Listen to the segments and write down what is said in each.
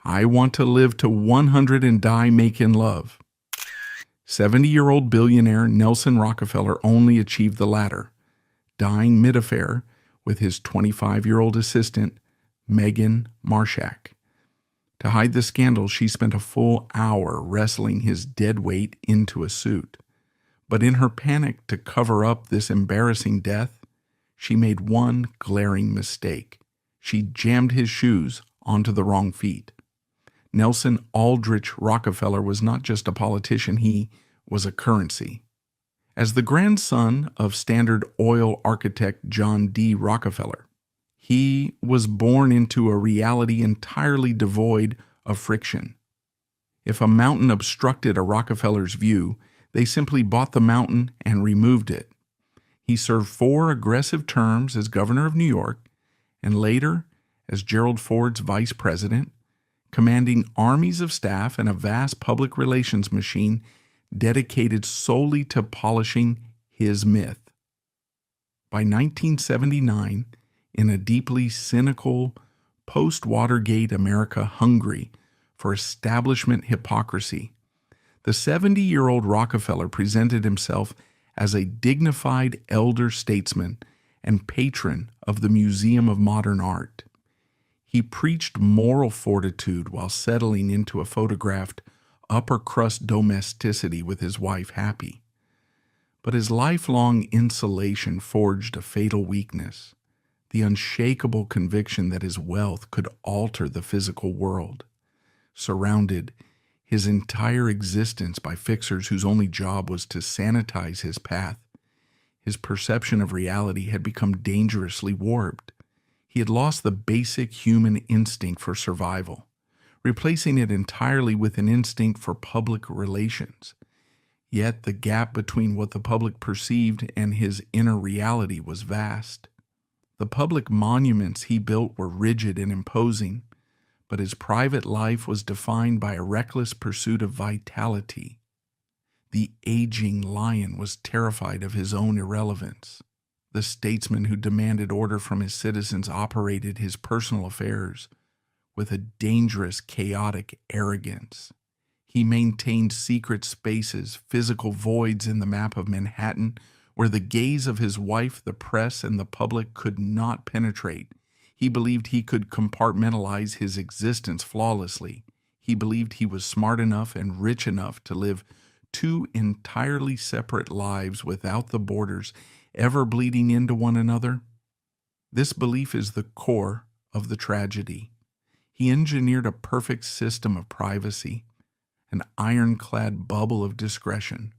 I want to live to 100 and die making love. 70-year-old billionaire Nelson Rockefeller only achieved the latter, dying mid-affair with his 25-year-old assistant, Megan Marshack. To hide the scandal, she spent a full hour wrestling his dead weight into a suit. But in her panic to cover up this embarrassing death, she made one glaring mistake. She jammed his shoes onto the wrong feet. Nelson Aldrich Rockefeller was not just a politician, he was a currency. As the grandson of Standard Oil architect John D. Rockefeller, he was born into a reality entirely devoid of friction. If a mountain obstructed a Rockefeller's view, they simply bought the mountain and removed it. He served 4 aggressive terms as governor of New York and later as Gerald Ford's vice president, commanding armies of staff and a vast public relations machine dedicated solely to polishing his myth. By 1979, in a deeply cynical, post-Watergate America hungry for establishment hypocrisy, the 70-year-old Rockefeller presented himself as a dignified elder statesman and patron of the Museum of Modern Art. He preached moral fortitude while settling into a photographed upper-crust domesticity with his wife Happy. But his lifelong insulation forged a fatal weakness, the unshakable conviction that his wealth could alter the physical world. Surrounded his entire existence by fixers whose only job was to sanitize his path, his perception of reality had become dangerously warped. He had lost the basic human instinct for survival, replacing it entirely with an instinct for public relations. Yet the gap between what the public perceived and his inner reality was vast. The public monuments he built were rigid and imposing, but his private life was defined by a reckless pursuit of vitality. The aging lion was terrified of his own irrelevance. The statesman who demanded order from his citizens operated his personal affairs with a dangerous, chaotic arrogance. He maintained secret spaces, physical voids in the map of Manhattan, where the gaze of his wife, the press, and the public could not penetrate. He believed he could compartmentalize his existence flawlessly. He believed he was smart enough and rich enough to live 2 entirely separate lives without the borders ever bleeding into one another. This belief is the core of the tragedy. He engineered a perfect system of privacy, an ironclad bubble of discretion,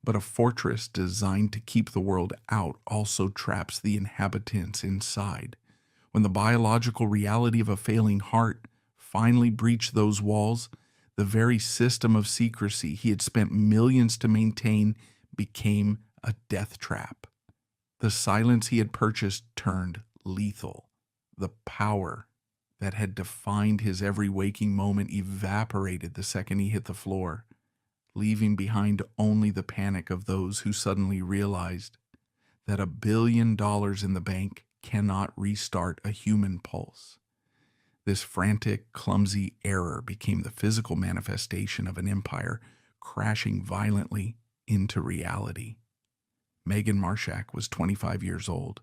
but a fortress designed to keep the world out also traps the inhabitants inside. When the biological reality of a failing heart finally breached those walls, the very system of secrecy he had spent millions to maintain became a death trap. The silence he had purchased turned lethal. The power that had defined his every waking moment evaporated the second he hit the floor, leaving behind only the panic of those who suddenly realized that $1 billion in the bank cannot restart a human pulse. This frantic, clumsy error became the physical manifestation of an empire crashing violently into reality. Megan Marshack was 25 years old,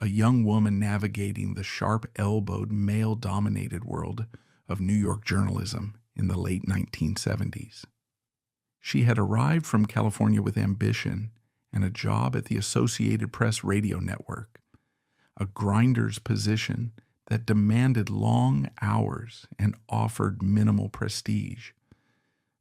a young woman navigating the sharp-elbowed, male-dominated world of New York journalism in the late 1970s. She had arrived from California with ambition and a job at the Associated Press radio network, a grinder's position that demanded long hours and offered minimal prestige.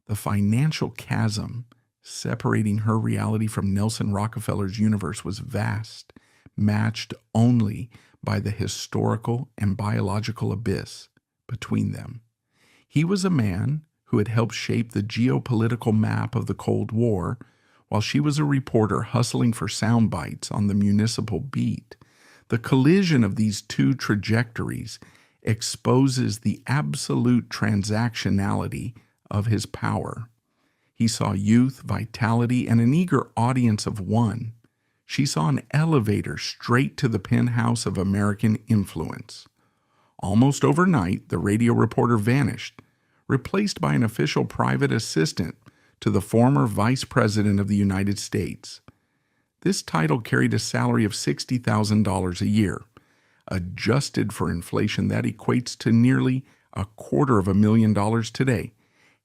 The financial chasm separating her reality from Nelson Rockefeller's universe was vast, matched only by the historical and biological abyss between them. He was a man who had helped shape the geopolitical map of the Cold War, while she was a reporter hustling for sound bites on the municipal beat. The collision of these two trajectories exposes the absolute transactionality of his power. He saw youth, vitality, and an eager audience of one. She saw an elevator straight to the penthouse of American influence. Almost overnight, the radio reporter vanished, replaced by an official private assistant to the former Vice President of the United States. This title carried a salary of $60,000 a year. Adjusted for inflation, that equates to nearly $250,000 today,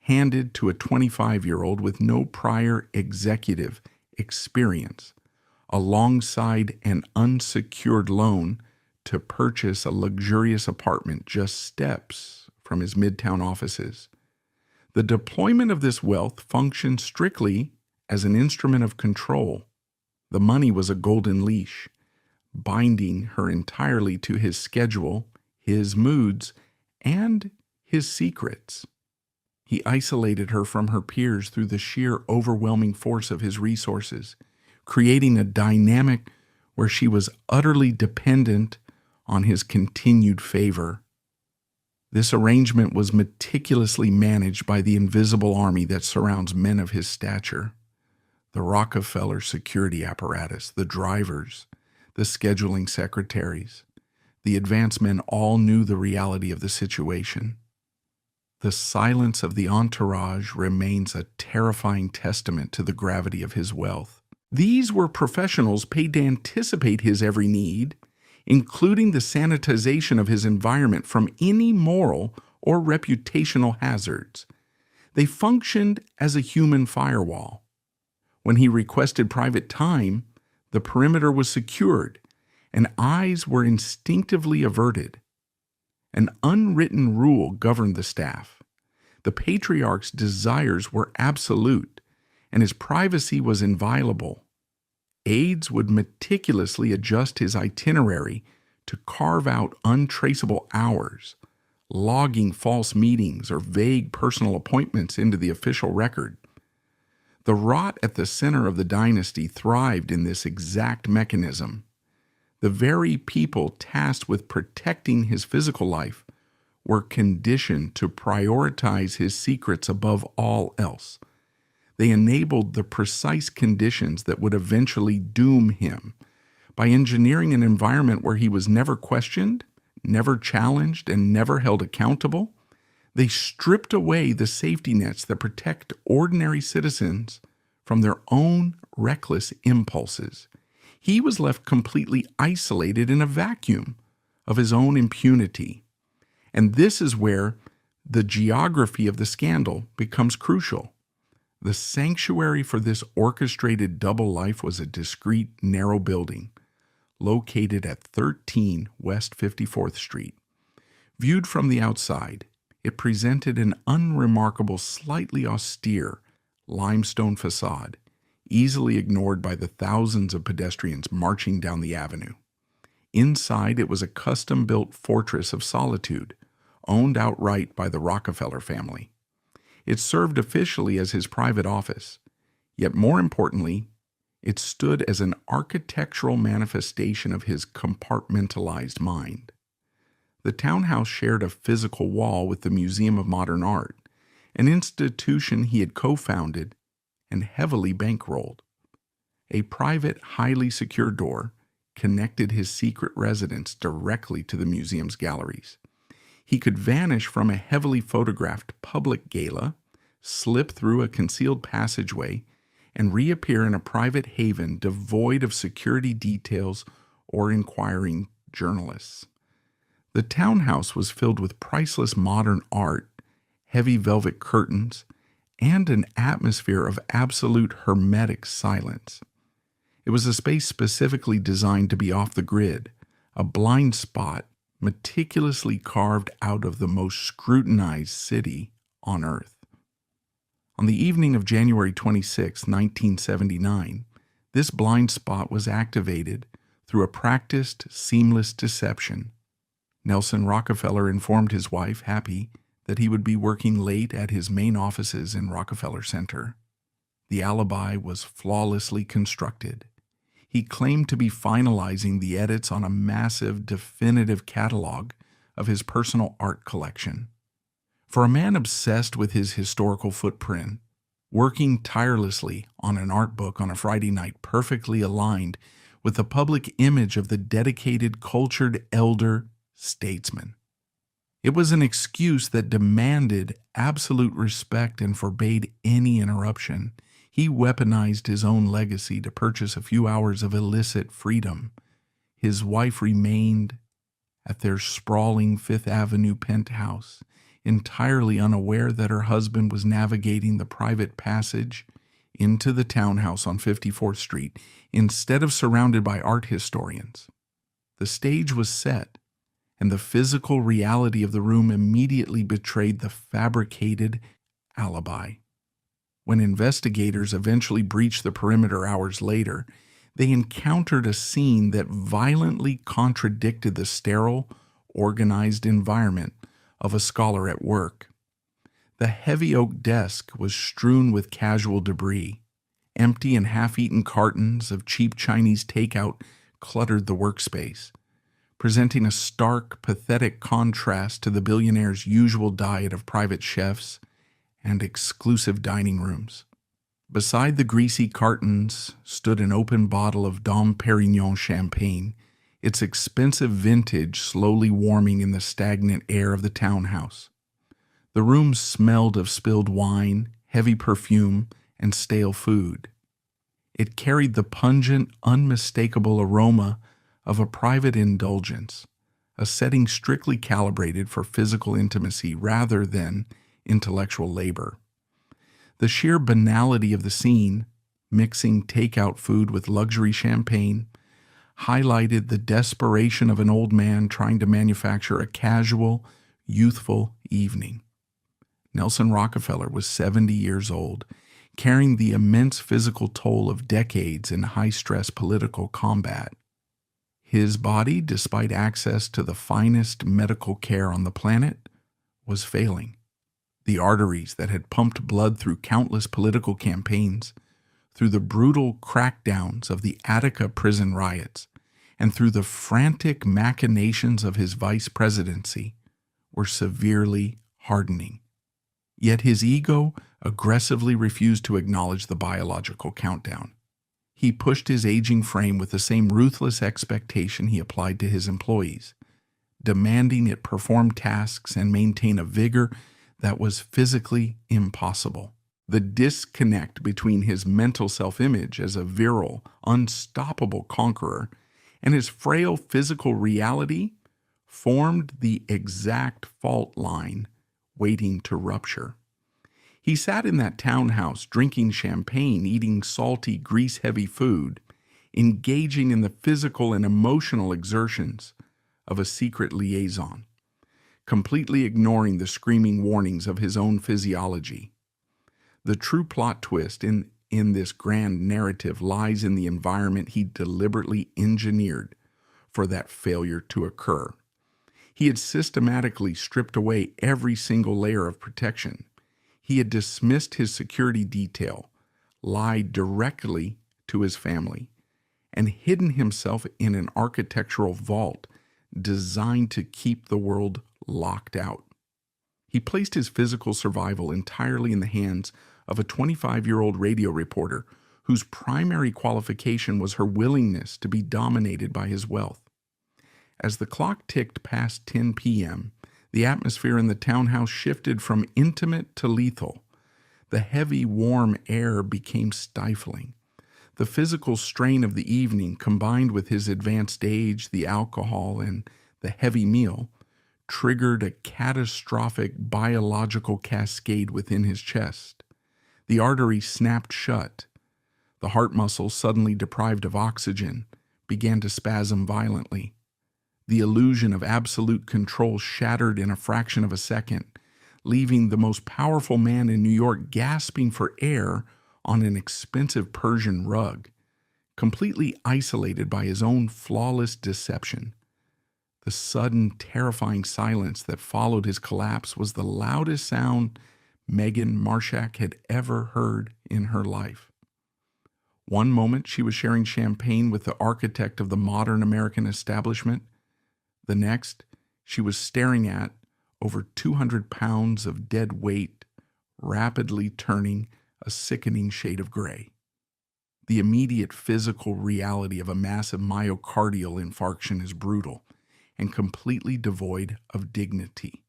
handed to a 25-year-old with no prior executive experience, alongside an unsecured loan to purchase a luxurious apartment just steps from his midtown offices. The deployment of this wealth functioned strictly as an instrument of control. The money was a golden leash, binding her entirely to his schedule, his moods, and his secrets. He isolated her from her peers through the sheer overwhelming force of his resources, creating a dynamic where she was utterly dependent on his continued favor. This arrangement was meticulously managed by the invisible army that surrounds men of his stature. The Rockefeller security apparatus, the drivers, the scheduling secretaries, the advance men all knew the reality of the situation. The silence of the entourage remains a terrifying testament to the gravity of his wealth. These were professionals paid to anticipate his every need, including the sanitization of his environment from any moral or reputational hazards. They functioned as a human firewall. When he requested private time, the perimeter was secured, and eyes were instinctively averted. An unwritten rule governed the staff. The patriarch's desires were absolute, and his privacy was inviolable. Aides would meticulously adjust his itinerary to carve out untraceable hours, logging false meetings or vague personal appointments into the official record. The rot at the center of the dynasty thrived in this exact mechanism. The very people tasked with protecting his physical life were conditioned to prioritize his secrets above all else. They enabled the precise conditions that would eventually doom him by engineering an environment where he was never questioned, never challenged, and never held accountable. They stripped away the safety nets that protect ordinary citizens from their own reckless impulses. He was left completely isolated in a vacuum of his own impunity. And this is where the geography of the scandal becomes crucial. The sanctuary for this orchestrated double life was a discreet, narrow building located at 13 West 54th Street. Viewed from the outside, it presented an unremarkable, slightly austere limestone facade, easily ignored by the thousands of pedestrians marching down the avenue. Inside, it was a custom-built fortress of solitude, owned outright by the Rockefeller family. It served officially as his private office, yet more importantly, it stood as an architectural manifestation of his compartmentalized mind. The townhouse shared a physical wall with the Museum of Modern Art, an institution he had co-founded and heavily bankrolled. A private, highly secure door connected his secret residence directly to the museum's galleries. He could vanish from a heavily photographed public gala, slip through a concealed passageway, and reappear in a private haven devoid of security details or inquiring journalists. The townhouse was filled with priceless modern art, heavy velvet curtains, and an atmosphere of absolute hermetic silence. It was a space specifically designed to be off the grid, a blind spot meticulously carved out of the most scrutinized city on earth. On the evening of January 26, 1979, this blind spot was activated through a practiced, seamless deception. Nelson Rockefeller informed his wife, Happy, that he would be working late at his main offices in Rockefeller Center. The alibi was flawlessly constructed. He claimed to be finalizing the edits on a massive, definitive catalog of his personal art collection. For a man obsessed with his historical footprint, working tirelessly on an art book on a Friday night perfectly aligned with the public image of the dedicated, cultured elder statesman. It was an excuse that demanded absolute respect and forbade any interruption. He weaponized his own legacy to purchase a few hours of illicit freedom. His wife remained at their sprawling Fifth Avenue penthouse, entirely unaware that her husband was navigating the private passage into the townhouse on 54th Street instead of surrounded by art historians. The stage was set, and the physical reality of the room immediately betrayed the fabricated alibi. When investigators eventually breached the perimeter hours later, they encountered a scene that violently contradicted the sterile, organized environment of a scholar at work. The heavy oak desk was strewn with casual debris. Empty and half-eaten cartons of cheap Chinese takeout cluttered the workspace, presenting a stark, pathetic contrast to the billionaire's usual diet of private chefs and exclusive dining rooms. Beside the greasy cartons stood an open bottle of Dom Perignon champagne, its expensive vintage slowly warming in the stagnant air of the townhouse. The room smelled of spilled wine, heavy perfume, and stale food. It carried the pungent, unmistakable aroma of a private indulgence, a setting strictly calibrated for physical intimacy rather than intellectual labor. The sheer banality of the scene, mixing takeout food with luxury champagne, highlighted the desperation of an old man trying to manufacture a casual, youthful evening. Nelson Rockefeller was 70 years old, carrying the immense physical toll of decades in high-stress political combat. His body, despite access to the finest medical care on the planet, was failing. The arteries that had pumped blood through countless political campaigns, through the brutal crackdowns of the Attica prison riots, and through the frantic machinations of his vice presidency, were severely hardening. Yet his ego aggressively refused to acknowledge the biological countdown. He pushed his aging frame with the same ruthless expectation he applied to his employees, demanding it perform tasks and maintain a vigor that was physically impossible. The disconnect between his mental self-image as a virile, unstoppable conqueror and his frail physical reality formed the exact fault line waiting to rupture. He sat in that townhouse drinking champagne, eating salty, grease-heavy food, engaging in the physical and emotional exertions of a secret liaison, completely ignoring the screaming warnings of his own physiology. The true plot twist in this grand narrative lies in the environment he deliberately engineered for that failure to occur. He had systematically stripped away every single layer of protection. He had dismissed his security detail, lied directly to his family, and hidden himself in an architectural vault designed to keep the world locked out. He placed his physical survival entirely in the hands of a 25-year-old radio reporter whose primary qualification was her willingness to be dominated by his wealth. As the clock ticked past 10 p.m., the atmosphere in the townhouse shifted from intimate to lethal. The heavy, warm air became stifling. The physical strain of the evening, combined with his advanced age, the alcohol, and the heavy meal, triggered a catastrophic biological cascade within his chest. The artery snapped shut. The heart muscles, suddenly deprived of oxygen, began to spasm violently. The illusion of absolute control shattered in a fraction of a second, leaving the most powerful man in New York gasping for air on an expensive Persian rug, completely isolated by his own flawless deception. The sudden, terrifying silence that followed his collapse was the loudest sound Megan Marshack had ever heard in her life. One moment she was sharing champagne with the architect of the modern American establishment. The next, she was staring at over 200 pounds of dead weight, rapidly turning a sickening shade of gray. The immediate physical reality of a massive myocardial infarction is brutal and completely devoid of dignity.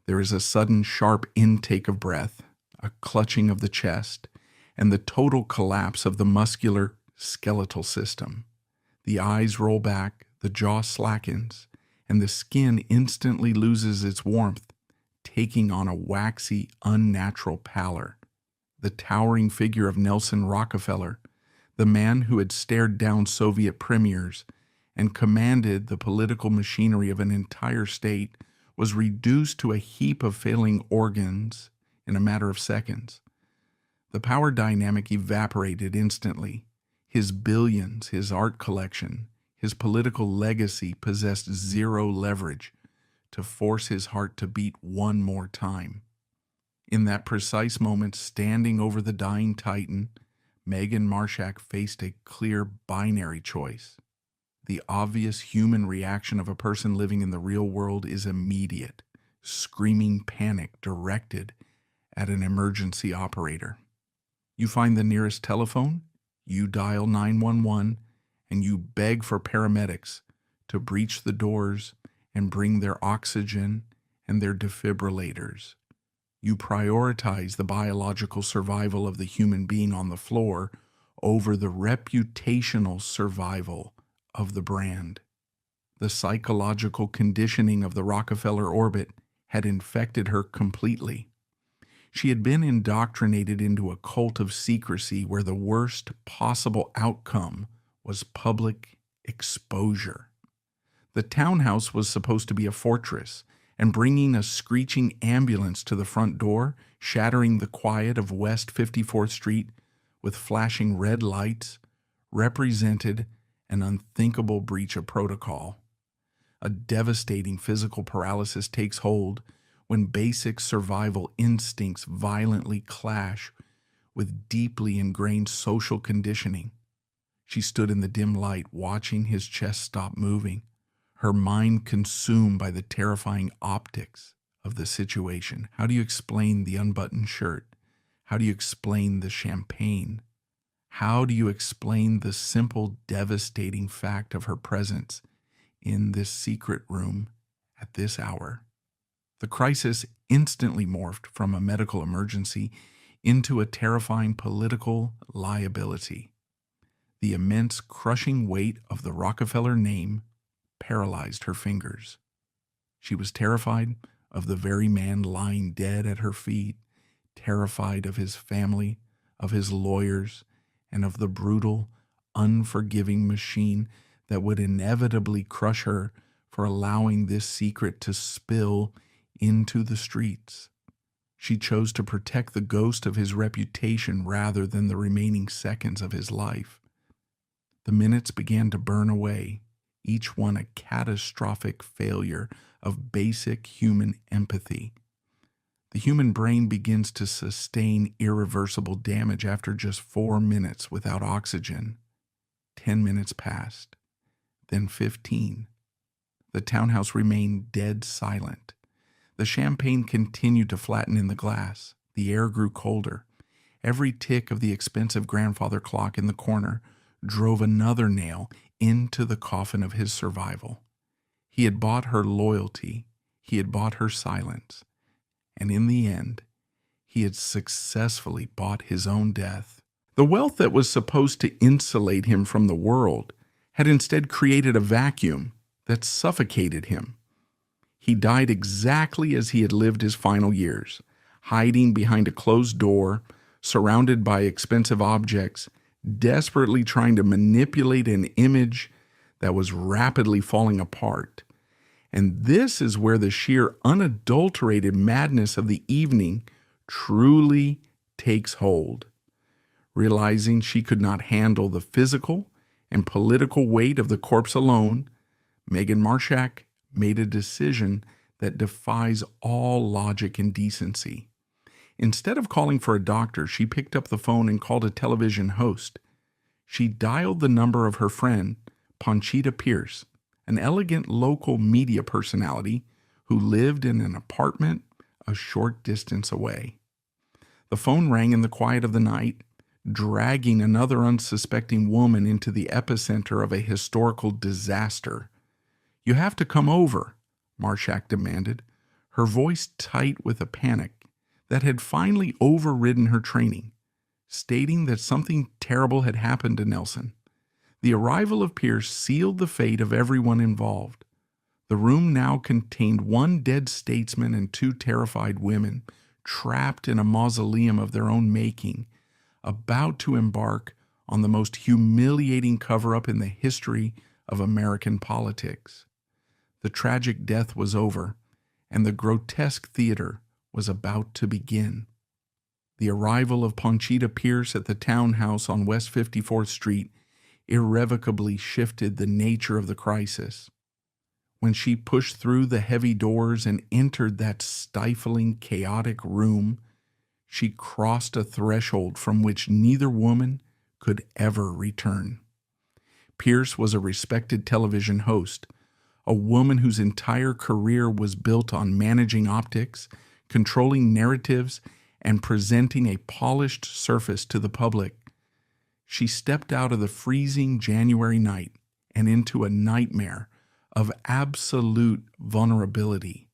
There is a sudden sharp intake of breath, a clutching of the chest, and the total collapse of the muscular skeletal system. The eyes roll back, the jaw slackens, and the skin instantly loses its warmth, taking on a waxy, unnatural pallor. The towering figure of Nelson Rockefeller, the man who had stared down Soviet premiers and commanded the political machinery of an entire state, was reduced to a heap of failing organs in a matter of seconds. The power dynamic evaporated instantly. His billions, his art collection, his political legacy possessed zero leverage to force his heart to beat one more time. In that precise moment, standing over the dying Titan, Megan Marshack faced a clear binary choice. The obvious human reaction of a person living in the real world is immediate, screaming panic directed at an emergency operator. You find the nearest telephone, you dial 911, and you beg for paramedics to breach the doors and bring their oxygen and their defibrillators. You prioritize the biological survival of the human being on the floor over the reputational survival of the brand. The psychological conditioning of the Rockefeller orbit had infected her completely. She had been indoctrinated into a cult of secrecy where the worst possible outcome was public exposure. The townhouse was supposed to be a fortress, and bringing a screeching ambulance to the front door, shattering the quiet of West 54th Street with flashing red lights, represented an unthinkable breach of protocol. A devastating physical paralysis takes hold when basic survival instincts violently clash with deeply ingrained social conditioning. She stood in the dim light, watching his chest stop moving, her mind consumed by the terrifying optics of the situation. How do you explain the unbuttoned shirt? How do you explain the champagne? How do you explain the simple, devastating fact of her presence in this secret room at this hour? The crisis instantly morphed from a medical emergency into a terrifying political liability. The immense, crushing weight of the Rockefeller name paralyzed her fingers. She was terrified of the very man lying dead at her feet, terrified of his family, of his lawyers, and of the brutal, unforgiving machine that would inevitably crush her for allowing this secret to spill into the streets. She chose to protect the ghost of his reputation rather than the remaining seconds of his life. The minutes began to burn away, each one a catastrophic failure of basic human empathy. The human brain begins to sustain irreversible damage after just 4 minutes without oxygen. 10 minutes passed, then 15. The townhouse remained dead silent. The champagne continued to flatten in the glass. The air grew colder. Every tick of the expensive grandfather clock in the corner drove another nail into the coffin of his survival. He had bought her loyalty. He had bought her silence. And in the end, he had successfully bought his own death. The wealth that was supposed to insulate him from the world had instead created a vacuum that suffocated him. He died exactly as he had lived his final years, hiding behind a closed door, surrounded by expensive objects, desperately trying to manipulate an image that was rapidly falling apart. And this is where the sheer unadulterated madness of the evening truly takes hold. Realizing she could not handle the physical and political weight of the corpse alone, Megan Marshack made a decision that defies all logic and decency. Instead of calling for a doctor, she picked up the phone and called a television host. She dialed the number of her friend, Conchita Pierce, an elegant local media personality who lived in an apartment a short distance away. The phone rang in the quiet of the night, dragging another unsuspecting woman into the epicenter of a historical disaster. "You have to come over," Marshack demanded, her voice tight with a panic that had finally overridden her training, stating that something terrible had happened to Nelson. The arrival of Pierce sealed the fate of everyone involved. The room now contained one dead statesman and two terrified women, trapped in a mausoleum of their own making, about to embark on the most humiliating cover-up in the history of American politics. The tragic death was over, and the grotesque theater was about to begin. The arrival of Conchita Pierce at the Townhouse on West 54th Street irrevocably shifted the nature of the crisis. When she pushed through the heavy doors and entered that stifling, chaotic room, she crossed a threshold from which neither woman could ever return. Pierce was a respected television host, a woman whose entire career was built on managing optics, controlling narratives, and presenting a polished surface to the public. She stepped out of the freezing January night and into a nightmare of absolute vulnerability.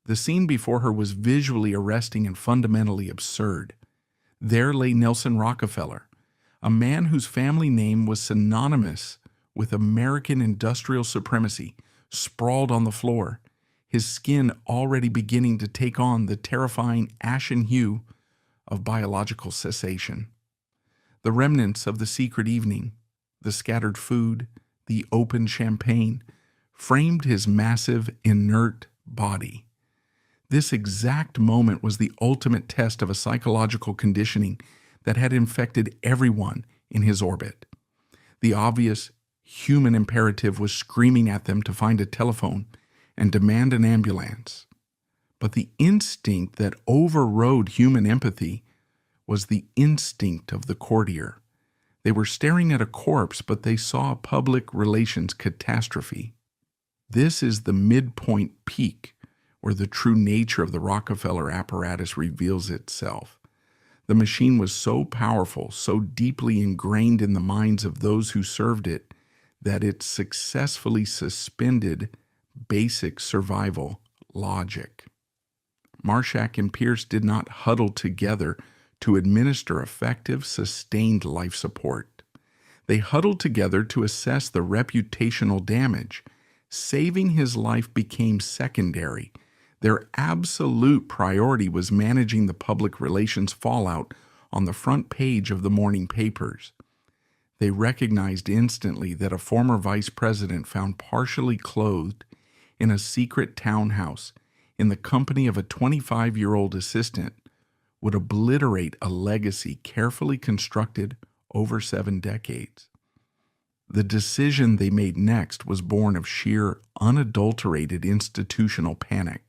The scene before her was visually arresting and fundamentally absurd. There lay Nelson Rockefeller, a man whose family name was synonymous with American industrial supremacy, sprawled on the floor, his skin already beginning to take on the terrifying ashen hue of biological cessation. The remnants of the secret evening, the scattered food, the open champagne, framed his massive, inert body. This exact moment was the ultimate test of a psychological conditioning that had infected everyone in his orbit. The obvious human imperative was screaming at them to find a telephone and demand an ambulance. But the instinct that overrode human empathy was the instinct of the courtier. They were staring at a corpse, but they saw a public relations catastrophe. This is the midpoint peak where the true nature of the Rockefeller apparatus reveals itself. The machine was so powerful, so deeply ingrained in the minds of those who served it, that it successfully suspended basic survival logic. Marshack and Pierce did not huddle together to administer effective, sustained life support. They huddled together to assess the reputational damage. Saving his life became secondary. Their absolute priority was managing the public relations fallout on the front page of the morning papers. They recognized instantly that a former vice president found partially clothed in a secret townhouse in the company of a 25-year-old assistant would obliterate a legacy carefully constructed over 7 decades. The decision they made next was born of sheer, unadulterated institutional panic.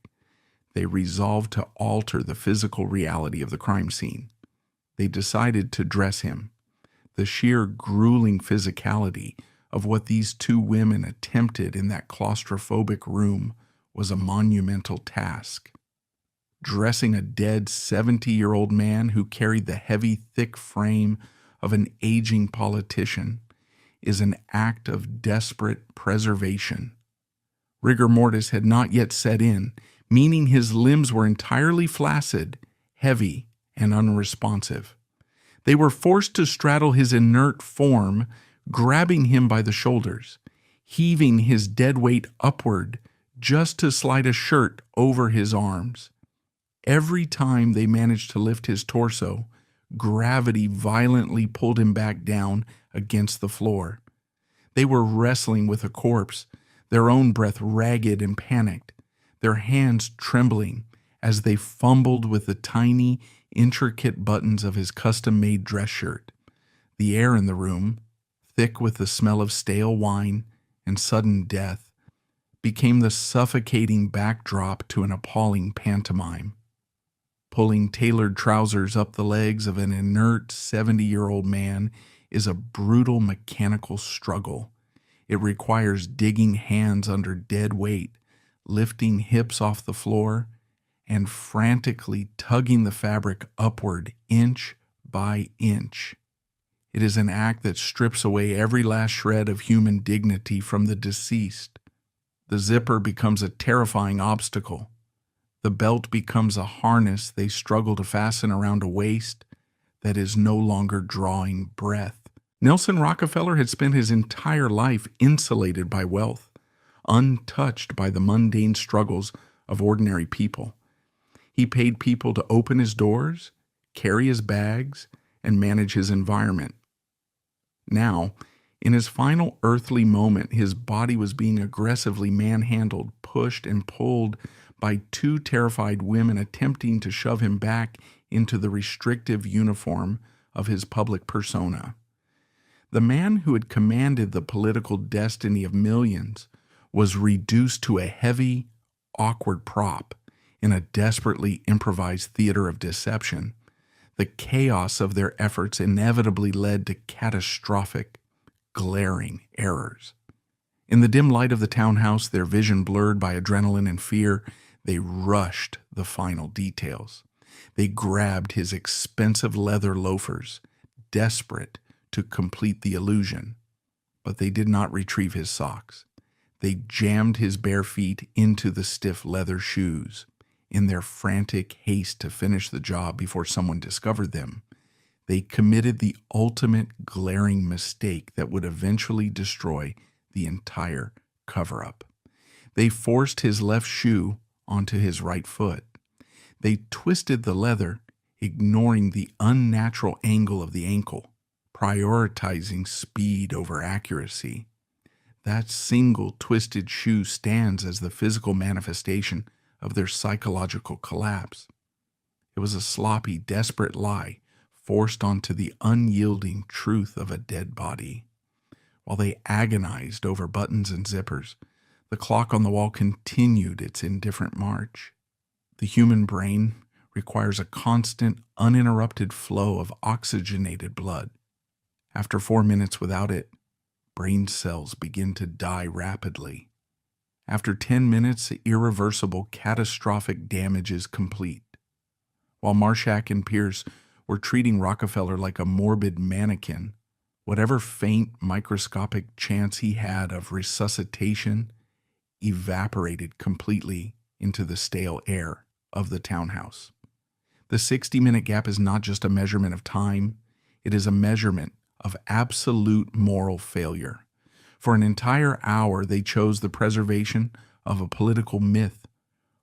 They resolved to alter the physical reality of the crime scene. They decided to dress him. The sheer grueling physicality of what these two women attempted in that claustrophobic room was a monumental task. Dressing a dead 70-year-old man who carried the heavy, thick frame of an aging politician is an act of desperate preservation. Rigor mortis had not yet set in, meaning his limbs were entirely flaccid, heavy, and unresponsive. They were forced to straddle his inert form, grabbing him by the shoulders, heaving his dead weight upward just to slide a shirt over his arms. Every time they managed to lift his torso, gravity violently pulled him back down against the floor. They were wrestling with a corpse, their own breath ragged and panicked, their hands trembling as they fumbled with the tiny, intricate buttons of his custom-made dress shirt. The air in the room, thick with the smell of stale wine and sudden death, became the suffocating backdrop to an appalling pantomime. Pulling tailored trousers up the legs of an inert 70-year-old man is a brutal mechanical struggle. It requires digging hands under dead weight, lifting hips off the floor, and frantically tugging the fabric upward inch by inch. It is an act that strips away every last shred of human dignity from the deceased. The zipper becomes a terrifying obstacle. The belt becomes a harness they struggle to fasten around a waist that is no longer drawing breath. Nelson Rockefeller had spent his entire life insulated by wealth, untouched by the mundane struggles of ordinary people. He paid people to open his doors, carry his bags, and manage his environment. Now, in his final earthly moment, his body was being aggressively manhandled, pushed, and pulled by two terrified women attempting to shove him back into the restrictive uniform of his public persona. The man who had commanded the political destiny of millions was reduced to a heavy, awkward prop in a desperately improvised theater of deception. The chaos of their efforts inevitably led to catastrophic, glaring errors. In the dim light of the townhouse, their vision blurred by adrenaline and fear, they rushed the final details. They grabbed his expensive leather loafers, desperate to complete the illusion. But they did not retrieve his socks. They jammed his bare feet into the stiff leather shoes. In their frantic haste to finish the job before someone discovered them, they committed the ultimate glaring mistake that would eventually destroy the entire cover-up. They forced his left shoe onto his right foot. They twisted the leather, ignoring the unnatural angle of the ankle, prioritizing speed over accuracy. That single twisted shoe stands as the physical manifestation of their psychological collapse. It was a sloppy, desperate lie forced onto the unyielding truth of a dead body. While they agonized over buttons and zippers, the clock on the wall continued its indifferent march. The human brain requires a constant, uninterrupted flow of oxygenated blood. After 4 minutes without it, brain cells begin to die rapidly. After 10 minutes, irreversible, catastrophic damage is complete. While Marshack and Pierce were treating Rockefeller like a morbid mannequin, whatever faint, microscopic chance he had of resuscitation evaporated completely into the stale air of the townhouse. The 60-minute gap is not just a measurement of time, it is a measurement of absolute moral failure. For an entire hour, they chose the preservation of a political myth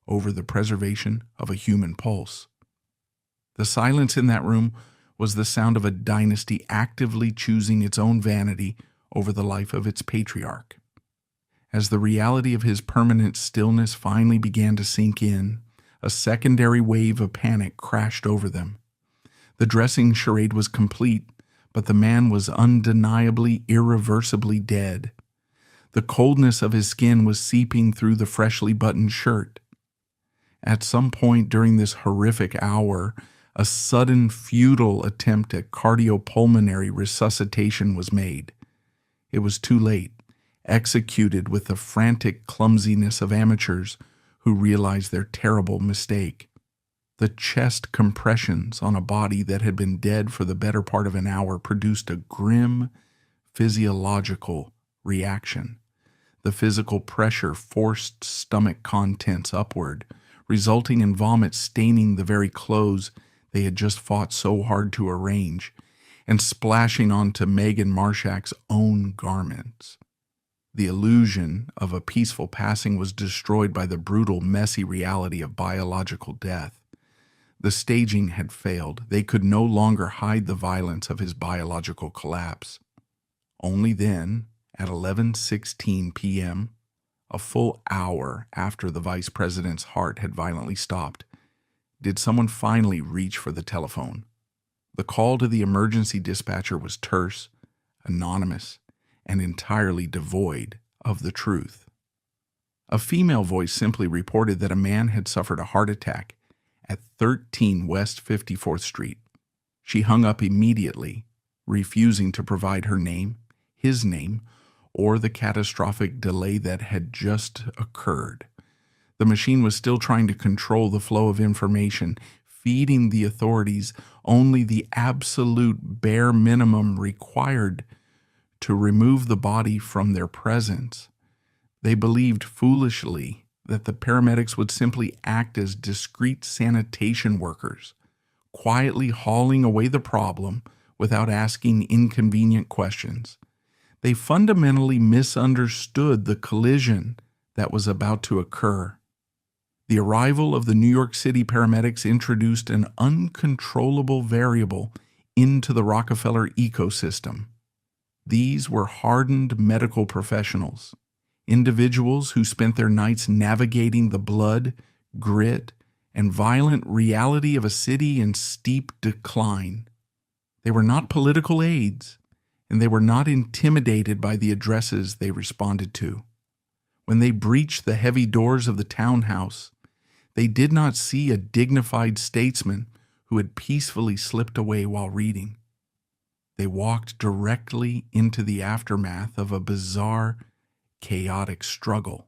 over the preservation of a human pulse. The silence in that room was the sound of a dynasty actively choosing its own vanity over the life of its patriarch. As the reality of his permanent stillness finally began to sink in, a secondary wave of panic crashed over them. The dressing charade was complete, but the man was undeniably, irreversibly dead. The coldness of his skin was seeping through the freshly buttoned shirt. At some point during this horrific hour, a sudden, futile attempt at cardiopulmonary resuscitation was made. It was too late, executed with the frantic clumsiness of amateurs who realized their terrible mistake. The chest compressions on a body that had been dead for the better part of an hour produced a grim physiological reaction. The physical pressure forced stomach contents upward, resulting in vomit staining the very clothes they had just fought so hard to arrange, and splashing onto Megan Marshack's own garments. The illusion of a peaceful passing was destroyed by the brutal, messy reality of biological death. The staging had failed. They could no longer hide the violence of his biological collapse. Only then, at 11:16 p.m., a full hour after the vice president's heart had violently stopped, did someone finally reach for the telephone. The call to the emergency dispatcher was terse, anonymous, and entirely devoid of the truth. A female voice simply reported that a man had suffered a heart attack at 13 West 54th Street. She hung up immediately, refusing to provide her name, his name, or the catastrophic delay that had just occurred. The machine was still trying to control the flow of information, feeding the authorities only the absolute bare minimum required to remove the body from their presence. They believed foolishly that the paramedics would simply act as discreet sanitation workers, quietly hauling away the problem without asking inconvenient questions. They fundamentally misunderstood the collision that was about to occur. The arrival of the New York City paramedics introduced an uncontrollable variable into the Rockefeller ecosystem. These were hardened medical professionals, individuals who spent their nights navigating the blood, grit, and violent reality of a city in steep decline. They were not political aides, and they were not intimidated by the addresses they responded to. When they breached the heavy doors of the Townhouse, they did not see a dignified statesman who had peacefully slipped away while reading. They walked directly into the aftermath of a bizarre, chaotic struggle.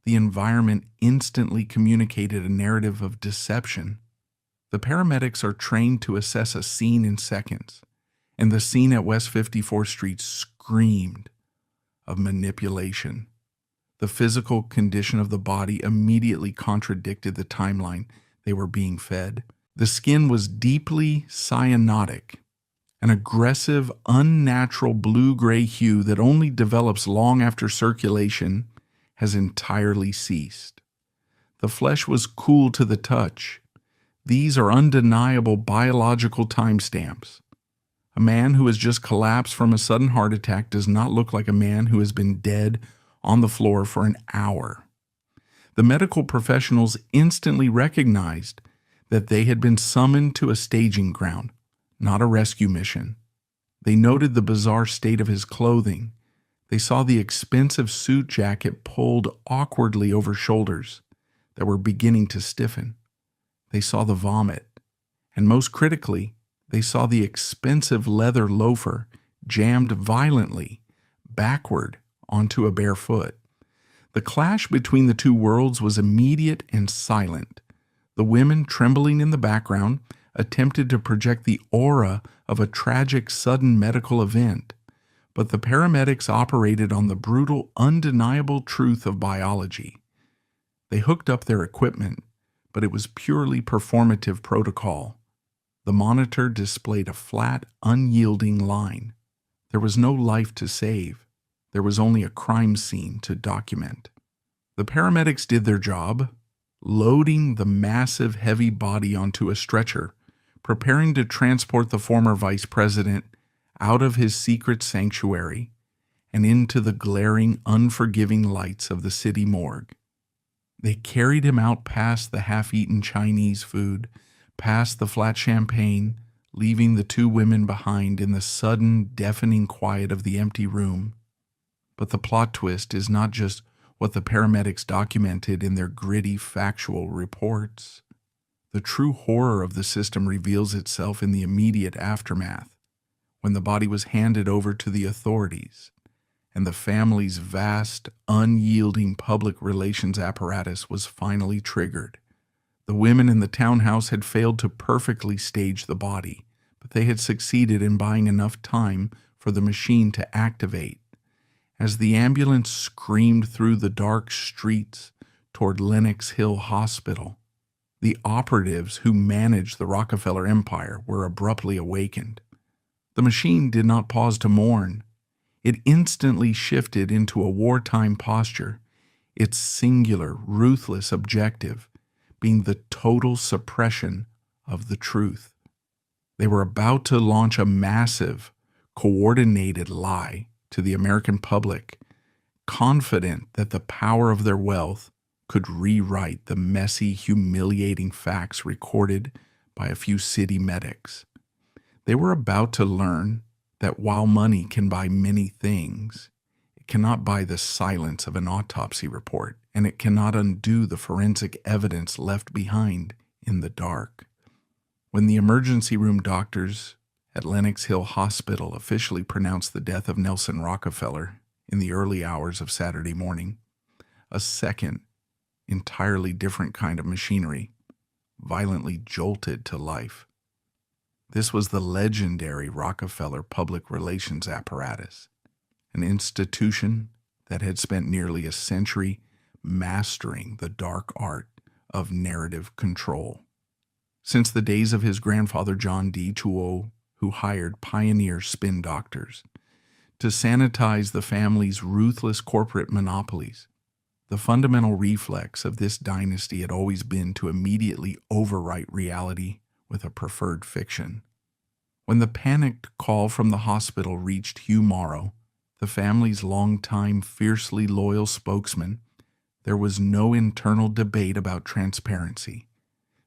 The environment instantly communicated a narrative of deception. The paramedics are trained to assess a scene in seconds, and the scene at West 54th Street screamed of manipulation. The physical condition of the body immediately contradicted the timeline they were being fed. The skin was deeply cyanotic, an aggressive, unnatural blue-gray hue that only develops long after circulation has entirely ceased. The flesh was cool to the touch. These are undeniable biological timestamps. A man who has just collapsed from a sudden heart attack does not look like a man who has been dead on the floor for an hour. The medical professionals instantly recognized that they had been summoned to a staging ground, not a rescue mission. They noted the bizarre state of his clothing. They saw the expensive suit jacket pulled awkwardly over shoulders that were beginning to stiffen. They saw the vomit. And most critically, they saw the expensive leather loafer jammed violently backward onto a bare foot. The clash between the two worlds was immediate and silent. The women, trembling in the background, attempted to project the aura of a tragic, sudden medical event, but the paramedics operated on the brutal, undeniable truth of biology. They hooked up their equipment, but it was purely performative protocol. The monitor displayed a flat, unyielding line. There was no life to save. There was only a crime scene to document. The paramedics did their job, loading the massive, heavy body onto a stretcher, preparing to transport the former vice president out of his secret sanctuary and into the glaring, unforgiving lights of the city morgue. They carried him out past the half-eaten Chinese food, past the flat champagne, leaving the two women behind in the sudden, deafening quiet of the empty room. But the plot twist is not just what the paramedics documented in their gritty, factual reports. The true horror of the system reveals itself in the immediate aftermath, when the body was handed over to the authorities, and the family's vast, unyielding public relations apparatus was finally triggered. The women in the townhouse had failed to perfectly stage the body, but they had succeeded in buying enough time for the machine to activate. As the ambulance screamed through the dark streets toward Lenox Hill Hospital, the operatives who managed the Rockefeller empire were abruptly awakened. The machine did not pause to mourn. It instantly shifted into a wartime posture, its singular, ruthless objective being the total suppression of the truth. They were about to launch a massive, coordinated lie to the American public, confident that the power of their wealth could rewrite the messy, humiliating facts recorded by a few city medics. They were about to learn that while money can buy many things, it cannot buy the silence of an autopsy report, and it cannot undo the forensic evidence left behind in the dark. When the emergency room doctors at Lenox Hill Hospital officially pronounced the death of Nelson Rockefeller in the early hours of Saturday morning, a second, entirely different kind of machinery violently jolted to life. This was the legendary Rockefeller public relations apparatus, an institution that had spent nearly a century mastering the dark art of narrative control. Since the days of his grandfather John D. Chuo, who hired pioneer spin doctors to sanitize the family's ruthless corporate monopolies, the fundamental reflex of this dynasty had always been to immediately overwrite reality with a preferred fiction. When the panicked call from the hospital reached Hugh Morrow, the family's longtime, fiercely loyal spokesman, there was no internal debate about transparency.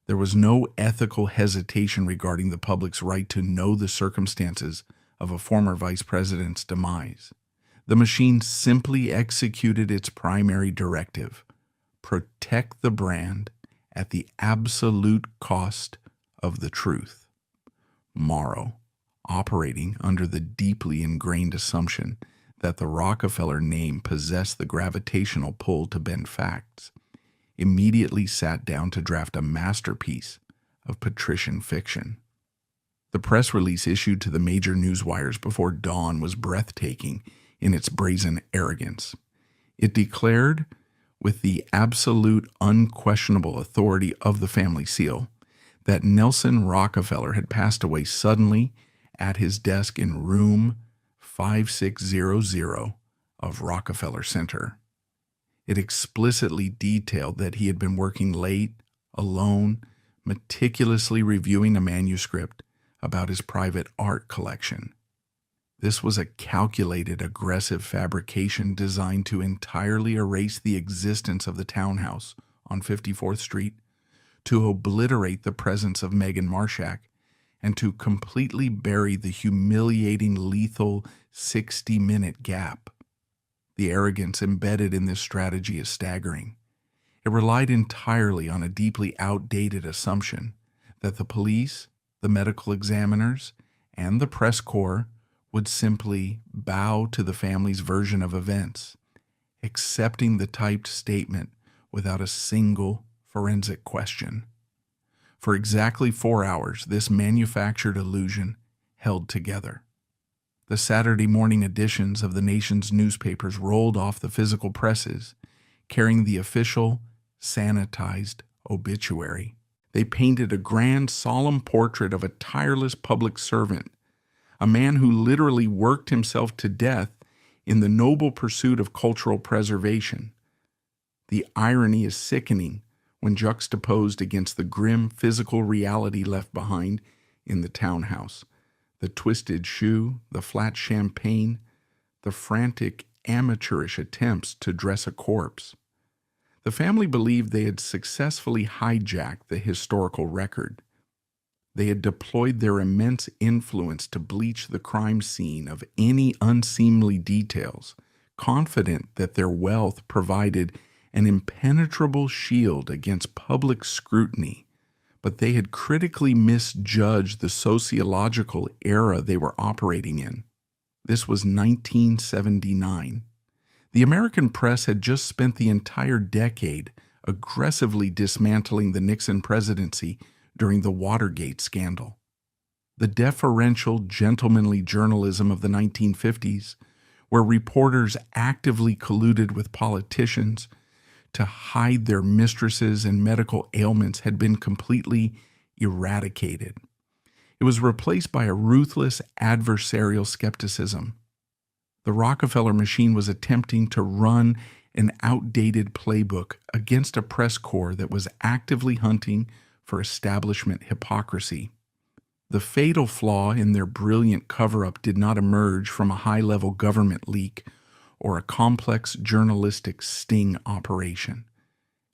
There was no ethical hesitation regarding the public's right to know the circumstances of a former vice president's demise. The machine simply executed its primary directive: protect the brand at the absolute cost of the truth. Morrow, operating under the deeply ingrained assumption that the Rockefeller name possessed the gravitational pull to bend facts, immediately sat down to draft a masterpiece of patrician fiction. The press release issued to the major newswires before dawn was breathtaking in its brazen arrogance. It declared, with the absolute unquestionable authority of the family seal, that Nelson Rockefeller had passed away suddenly at his desk in room 5600 of Rockefeller Center. It explicitly detailed that he had been working late, alone, meticulously reviewing a manuscript about his private art collection. This was a calculated, aggressive fabrication designed to entirely erase the existence of the Townhouse on 54th Street, to obliterate the presence of Meghan Marshack, and to completely bury the humiliating, lethal 60-minute gap. The arrogance embedded in this strategy is staggering. It relied entirely on a deeply outdated assumption that the police, the medical examiners, and the press corps would simply bow to the family's version of events, accepting the typed statement without a single forensic question. For exactly 4 hours, this manufactured illusion held together. The Saturday morning editions of the nation's newspapers rolled off the physical presses, carrying the official, sanitized obituary. They painted a grand, solemn portrait of a tireless public servant, a man who literally worked himself to death in the noble pursuit of cultural preservation. The irony is sickening when juxtaposed against the grim physical reality left behind in the Townhouse. The twisted shoe, the flat champagne, the frantic, amateurish attempts to dress a corpse. The family believed they had successfully hijacked the historical record. They had deployed their immense influence to bleach the crime scene of any unseemly details, confident that their wealth provided an impenetrable shield against public scrutiny. But they had critically misjudged the sociological era they were operating in. This was 1979. The American press had just spent the entire decade aggressively dismantling the Nixon presidency during the Watergate scandal. The deferential, gentlemanly journalism of the 1950s, where reporters actively colluded with politicians to hide their mistresses and medical ailments, had been completely eradicated. It was replaced by a ruthless adversarial skepticism. The Rockefeller machine was attempting to run an outdated playbook against a press corps that was actively hunting for establishment hypocrisy. The fatal flaw in their brilliant cover-up did not emerge from a high-level government leak or a complex journalistic sting operation.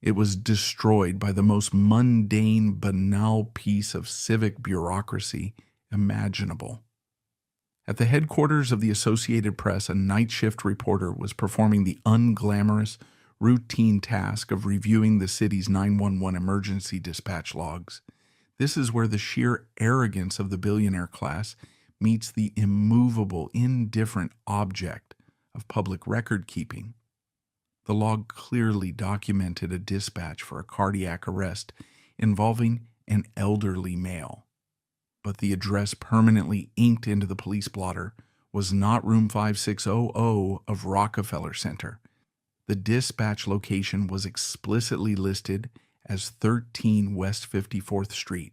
It was destroyed by the most mundane, banal piece of civic bureaucracy imaginable. At the headquarters of the Associated Press, a night shift reporter was performing the unglamorous, routine task of reviewing the city's 911 emergency dispatch logs. This is where the sheer arrogance of the billionaire class meets the immovable, indifferent object of public record keeping. The log clearly documented a dispatch for a cardiac arrest involving an elderly male. But the address permanently inked into the police blotter was not room 5600 of Rockefeller Center. The dispatch location was explicitly listed as 13 West 54th Street.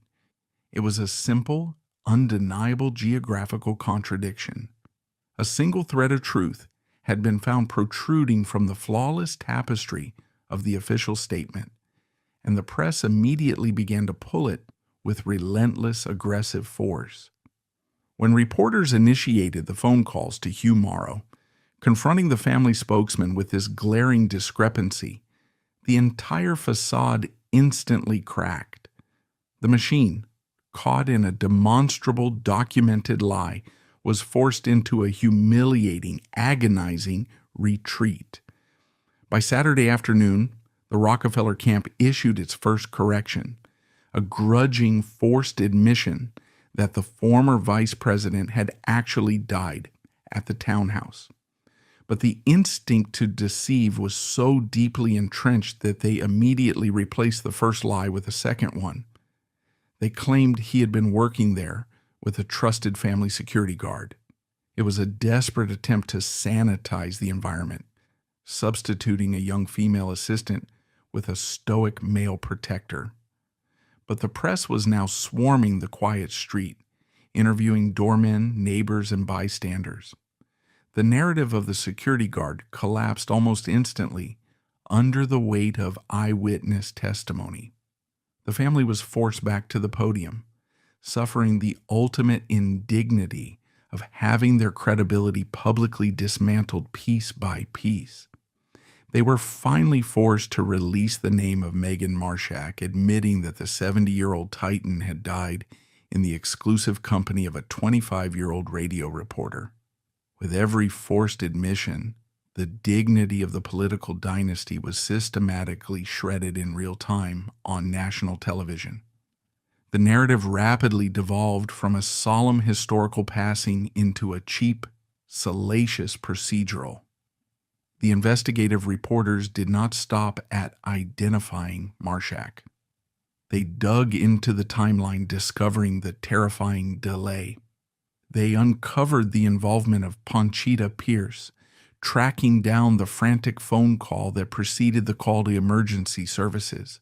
It was a simple, undeniable geographical contradiction. A single thread of truth had been found protruding from the flawless tapestry of the official statement, and the press immediately began to pull it with relentless, aggressive force. When reporters initiated the phone calls to Hugh Morrow, confronting the family spokesman with this glaring discrepancy, the entire facade instantly cracked. The machine, caught in a demonstrable, documented lie, was forced into a humiliating, agonizing retreat. By Saturday afternoon, the Rockefeller camp issued its first correction, a grudging, forced admission that the former vice president had actually died at the Townhouse. But the instinct to deceive was so deeply entrenched that they immediately replaced the first lie with a second one. They claimed he had been working there with a trusted family security guard. It was a desperate attempt to sanitize the environment, substituting a young female assistant with a stoic male protector. But the press was now swarming the quiet street, interviewing doormen, neighbors, and bystanders. The narrative of the security guard collapsed almost instantly under the weight of eyewitness testimony. The family was forced back to the podium, suffering the ultimate indignity of having their credibility publicly dismantled piece by piece. They were finally forced to release the name of Megan Marshack, admitting that the 70-year-old Titan had died in the exclusive company of a 25-year-old radio reporter. With every forced admission, the dignity of the political dynasty was systematically shredded in real time on national television. The narrative rapidly devolved from a solemn historical passing into a cheap, salacious procedural. The investigative reporters did not stop at identifying Marshack. They dug into the timeline, discovering the terrifying delay. They uncovered the involvement of Ponchita Pierce, tracking down the frantic phone call that preceded the call to emergency services.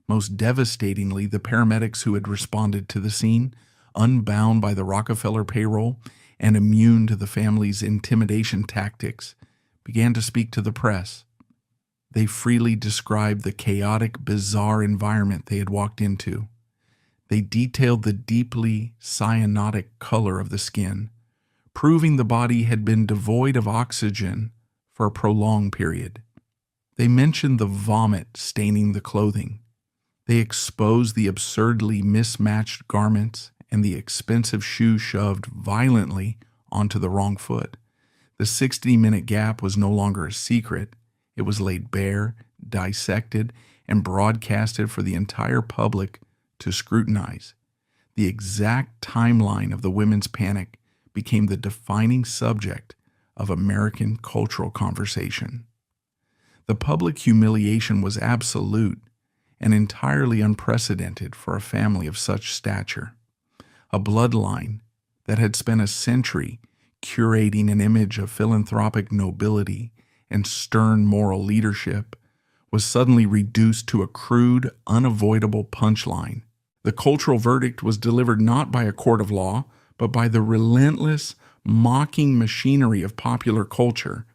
Most devastatingly, the paramedics who had responded to the scene, unbound by the Rockefeller payroll and immune to the family's intimidation tactics, began to speak to the press. They freely described the chaotic, bizarre environment they had walked into. They detailed the deeply cyanotic color of the skin, proving the body had been devoid of oxygen for a prolonged period. They mentioned the vomit staining the clothing. They exposed the absurdly mismatched garments and the expensive shoe shoved violently onto the wrong foot. The 60-minute gap was no longer a secret. It was laid bare, dissected, and broadcasted for the entire public to scrutinize. The exact timeline of the women's panic became the defining subject of American cultural conversation. The public humiliation was absolute and entirely unprecedented for a family of such stature. A bloodline that had spent a century curating an image of philanthropic nobility and stern moral leadership was suddenly reduced to a crude, unavoidable punchline. The cultural verdict was delivered not by a court of law, but by the relentless, mocking machinery of popular culture.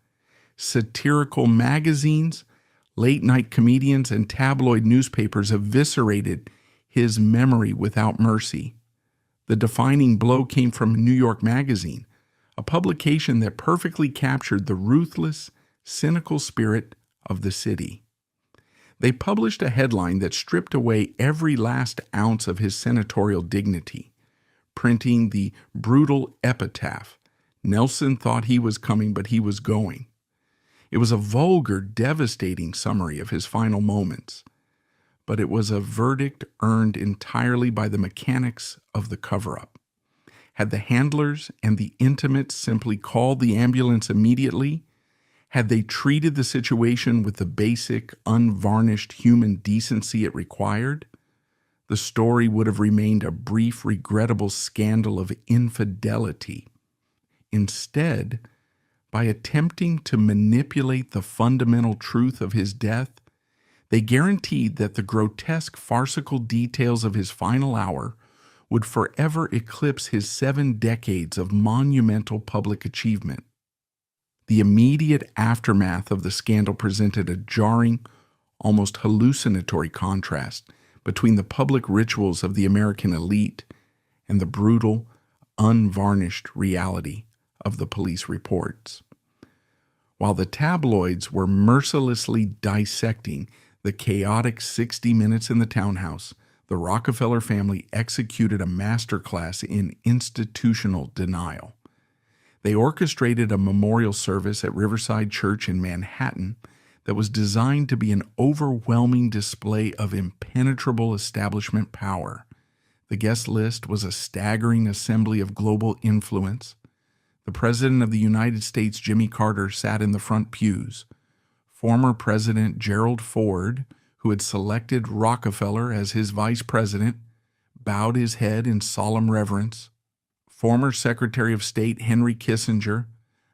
Satirical magazines, late-night comedians, and tabloid newspapers eviscerated his memory without mercy. The defining blow came from New York Magazine, a publication that perfectly captured the ruthless, cynical spirit of the city. They published a headline that stripped away every last ounce of his senatorial dignity, printing the brutal epitaph, "Nelson thought he was coming, but he was going." It was a vulgar, devastating summary of his final moments, but it was a verdict earned entirely by the mechanics of the cover-up. Had the handlers and the intimates simply called the ambulance immediately, had they treated the situation with the basic, unvarnished human decency it required, the story would have remained a brief, regrettable scandal of infidelity. Instead, By attempting to manipulate the fundamental truth of his death, they guaranteed that the grotesque, farcical details of his final hour would forever eclipse his 7 decades of monumental public achievement. The immediate aftermath of the scandal presented a jarring, almost hallucinatory contrast between the public rituals of the American elite and the brutal, unvarnished reality of the police reports. While the tabloids were mercilessly dissecting the chaotic 60 Minutes in the Townhouse, the Rockefeller family executed a masterclass in institutional denial. They orchestrated a memorial service at Riverside Church in Manhattan that was designed to be an overwhelming display of impenetrable establishment power. The guest list was a staggering assembly of global influence. The President of the United States, Jimmy Carter, sat in the front pews. Former President Gerald Ford, who had selected Rockefeller as his vice president, bowed his head in solemn reverence. Former Secretary of State Henry Kissinger,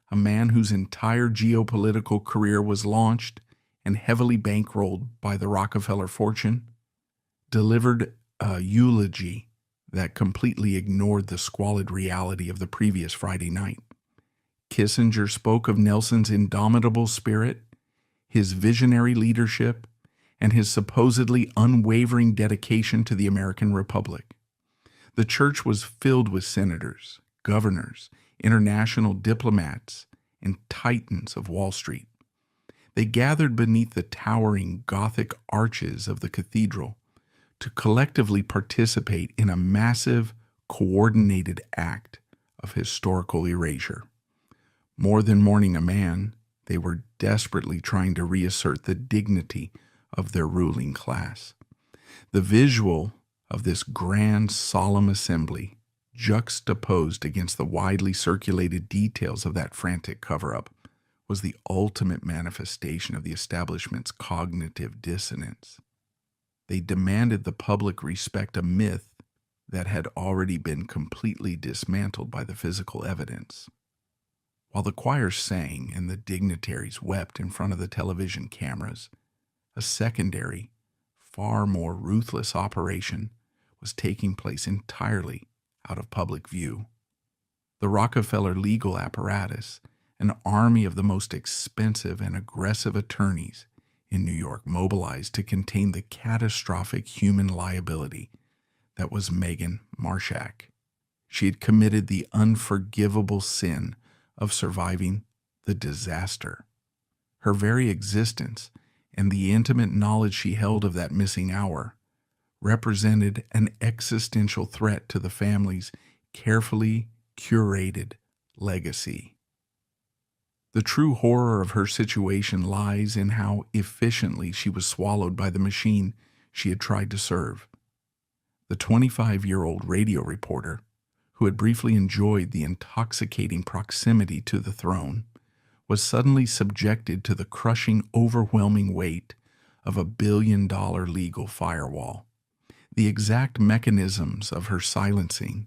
a man whose entire geopolitical career was launched and heavily bankrolled by the Rockefeller fortune, delivered a eulogy that completely ignored the squalid reality of the previous Friday night. Kissinger spoke of Nelson's indomitable spirit, his visionary leadership, and his supposedly unwavering dedication to the American Republic. The church was filled with senators, governors, international diplomats, and titans of Wall Street. They gathered beneath the towering Gothic arches of the cathedral to collectively participate in a massive, coordinated act of historical erasure. More than mourning a man, they were desperately trying to reassert the dignity of their ruling class. The visual of this grand, solemn assembly, juxtaposed against the widely circulated details of that frantic cover-up, was the ultimate manifestation of the establishment's cognitive dissonance. They demanded the public respect a myth that had already been completely dismantled by the physical evidence. While the choir sang and the dignitaries wept in front of the television cameras, a secondary, far more ruthless operation was taking place entirely out of public view. The Rockefeller legal apparatus, an army of the most expensive and aggressive attorneys in New York, mobilized to contain the catastrophic human liability that was Megan Marshack. She had committed the unforgivable sin of surviving the disaster. Her very existence and the intimate knowledge she held of that missing hour represented an existential threat to the family's carefully curated legacy. The true horror of her situation lies in how efficiently she was swallowed by the machine she had tried to serve. The 25-year-old radio reporter, who had briefly enjoyed the intoxicating proximity to the throne, was suddenly subjected to the crushing, overwhelming weight of a billion-dollar legal firewall. The exact mechanisms of her silencing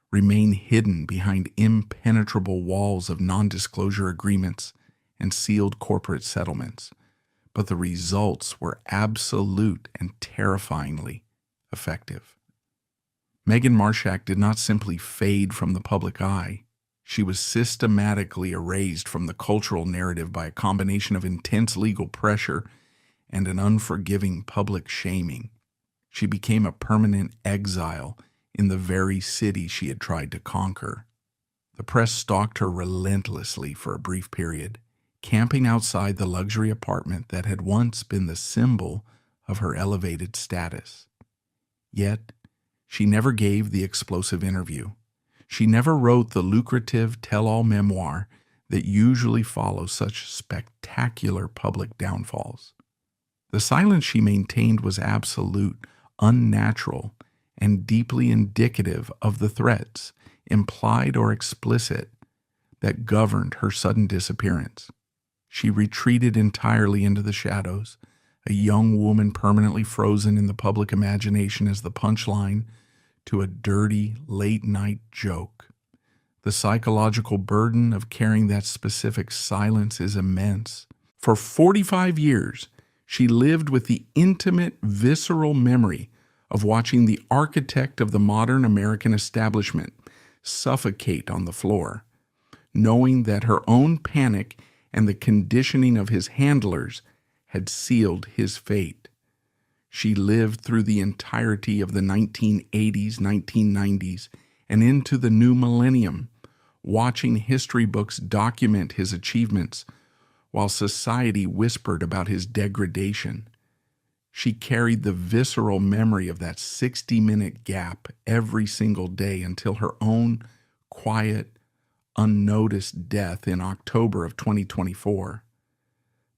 remain hidden behind impenetrable walls of non-disclosure agreements and sealed corporate settlements, but the results were absolute and terrifyingly effective. Megan Marshack did not simply fade from the public eye. She was systematically erased from the cultural narrative by a combination of intense legal pressure and an unforgiving public shaming. She became a permanent exile in the very city she had tried to conquer. The press stalked her relentlessly for a brief period, camping outside the luxury apartment that had once been the symbol of her elevated status. Yet, she never gave the explosive interview. She never wrote the lucrative tell-all memoir that usually follows such spectacular public downfalls. The silence she maintained was absolute, unnatural, and deeply indicative of the threats, implied or explicit, that governed her sudden disappearance. She retreated entirely into the shadows, a young woman permanently frozen in the public imagination as the punchline to a dirty, late-night joke. The psychological burden of carrying that specific silence is immense. For 45 years, she lived with the intimate, visceral memory of watching the architect of the modern American establishment suffocate on the floor, knowing that her own panic and the conditioning of his handlers had sealed his fate. She lived through the entirety of the 1980s, 1990s, and into the new millennium, watching history books document his achievements while society whispered about his degradation. She carried the visceral memory of that 60-minute gap every single day until her own quiet, unnoticed death in October of 2024.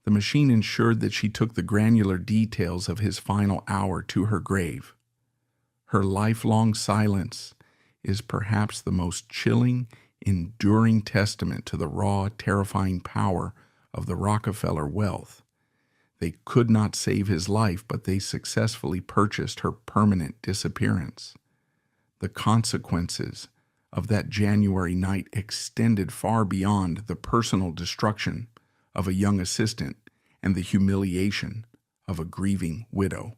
The machine ensured that she took the granular details of his final hour to her grave. Her lifelong silence is perhaps the most chilling, enduring testament to the raw, terrifying power of the Rockefeller wealth. They could not save his life, but they successfully purchased her permanent disappearance. The consequences of that January night extended far beyond the personal destruction of a young assistant and the humiliation of a grieving widow.